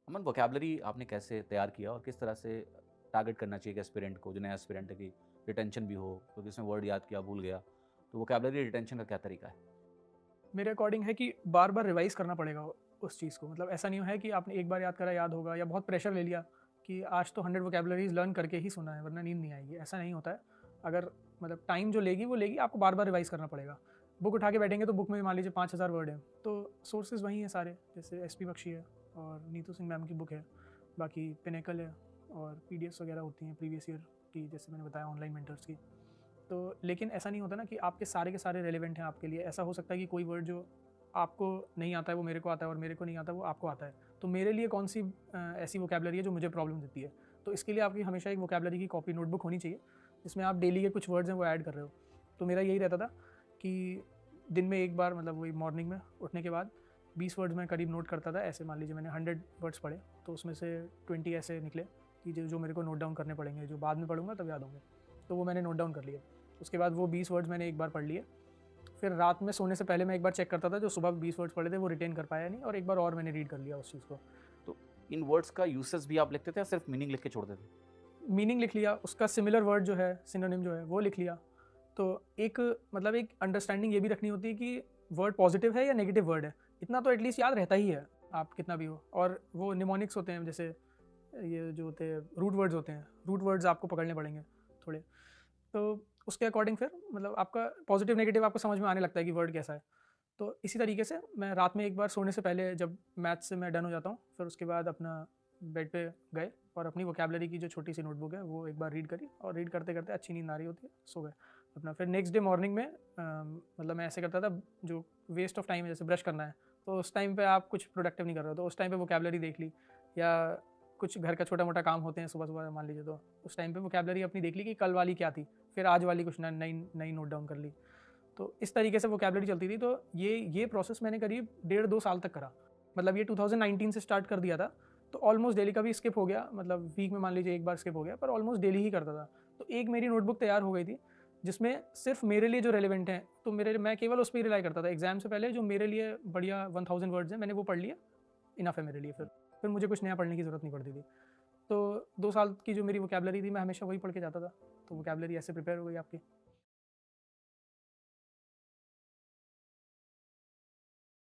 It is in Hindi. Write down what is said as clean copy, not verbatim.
अमन, वोकैबुलरी आपने कैसे तैयार किया और किस तरह से टारगेट करना चाहिए एक एस्पिरेंट को, जो नया एस्पिरेंट है, कि रिटेंशन भी हो, क्योंकि उसने वर्ड याद किया भूल गया, तो वोकैबुलरी रिटेंशन का क्या तरीका है? मेरे अकॉर्डिंग है कि बार-बार रिवाइज़ करना पड़ेगा उस चीज़ को। मतलब ऐसा नहीं है कि आपने एक बार याद करा याद होगा, या बहुत प्रेशर ले लिया कि आज तो 100 वोकैबुलरीज़ लर्न करके ही सोना है वरना नींद नहीं आएगी, ऐसा नहीं होता है। अगर मतलब टाइम जो लेगी वो लेगी, आपको बार-बार रिवाइज़ करना पड़ेगा। बुक उठा के बैठेंगे तो बुक में मान लीजिए 5000 वर्ड हैं, तो सोर्सेज़ वही हैं सारे, जैसे एसपी बख्शी है और नीतू सिंह मैम की बुक है, बाकी पिनेकल है और पीडीएफ्स वगैरह होती हैं प्रीवियस ईयर की, जैसे मैंने बताया ऑनलाइन मेंटर्स की। तो लेकिन ऐसा नहीं होता ना कि आपके सारे के सारे रेलेवेंट हैं आपके लिए। ऐसा हो सकता है कि कोई वर्ड जो आपको नहीं आता है वो मेरे को आता है, और मेरे को नहीं आता वो आपको आता है। तो मेरे लिए कौन सी ऐसी वोकैबुलरी है जो मुझे प्रॉब्लम देती है। तो इसके लिए आपकी हमेशा एक वोकैबुलरी की कॉपी नोटबुक होनी चाहिए, जिसमें आप डेली के कुछ वर्ड्स हैं वो ऐड कर रहे हो। तो मेरा यही रहता था कि दिन में एक बार, मतलब वही मॉर्निंग में उठने के बाद 20 वर्ड्स मैं करीब नोट करता था। ऐसे मान लीजिए मैंने 100 वर्ड्स पढ़े, तो उसमें से 20 ऐसे निकले कि जो जो मेरे को नोट डाउन करने पड़ेंगे, जो बाद में पढ़ूंगा तब याद होंगे। तो वो मैंने नोट डाउन कर लिए। उसके बाद वो 20 वर्ड्स मैंने एक बार पढ़ लिए। फिर रात में सोने से पहले मैं एक बार चेक करता था, जो सुबह 20 वर्ड्स पढ़े थे वो रिटेन कर पाया नहीं, और एक बार और मैंने रीड कर लिया उस चीज़ को। तो इन वर्ड्स का यूसेज भी आप लिखते थे या सिर्फ मीनिंग लिख के छोड़ते थे? मीनिंग लिख लिया, उसका सिमिलर वर्ड जो है, सिनोनिम जो है वो लिख लिया। तो एक मतलब एक अंडरस्टैंडिंग ये भी रखनी होती है कि वर्ड पॉजिटिव है या नेगेटिव वर्ड है, इतना तो एटलीस्ट याद रहता ही है, आप कितना भी हो। और वो निमोनिक्स होते हैं, जैसे ये जो होते हैं रूट वर्ड्स होते हैं, रूट वर्ड्स आपको पकड़ने पड़ेंगे थोड़े। तो उसके अकॉर्डिंग फिर मतलब आपका पॉजिटिव नेगेटिव आपको समझ में आने लगता है कि वर्ड कैसा है। तो इसी तरीके से मैं रात में एक बार सोने से पहले, जब मैथ्स से मैं डन हो जाता हूँ, फिर उसके बाद अपना बेड पे गए और अपनी वोकैबुलरी की जो छोटी सी नोटबुक है वो एक बार रीड करी, और रीड करते करते अच्छी नींद आ रही होती है, सो गए अपना। फिर नेक्स्ट डे मॉर्निंग में मतलब मैं ऐसे करता था, जो वेस्ट ऑफ टाइम है जैसे ब्रश करना है, तो उस टाइम पे आप कुछ प्रोडक्टिव नहीं कर रहे हो, तो उस टाइम पे वोकैबुलरी देख ली, या कुछ घर का छोटा मोटा काम होते हैं सुबह सुबह मान लीजिए, तो उस टाइम पे वोकैबुलरी अपनी देख ली कि कल वाली क्या थी, फिर आज वाली कुछ नई नई नोट डाउन कर ली। तो इस तरीके से वोकैबुलरी चलती थी। तो ये प्रोसेस मैंने करीब 1.5-2 साल तक करा। मतलब ये 2019 से स्टार्ट कर दिया था, तो ऑलमोस्ट डेली का भी स्किप हो गया, मतलब वीक में मान लीजिए एक बार स्किप हो गया, पर ऑलमोस्ट डेली ही करता था। तो एक मेरी नोटबुक तैयार हो गई थी, जिसमें सिर्फ मेरे लिए जो रेलिवेंट हैं, तो मैं केवल उस पर रिलाई करता था। एग्जाम से पहले जो मेरे लिए बढ़िया 1000 वर्ड्स हैं, मैंने वो पढ़ लिया, इनफ है मेरे लिए। फिर मुझे कुछ नया पढ़ने की ज़रूरत नहीं पड़ती थी। तो 2 साल की जो मेरी वोकैबुलरी थी, मैं हमेशा वही पढ़ के जाता था। तो वोकैबुलरी ऐसे प्रिपेयर हो गई आपकी।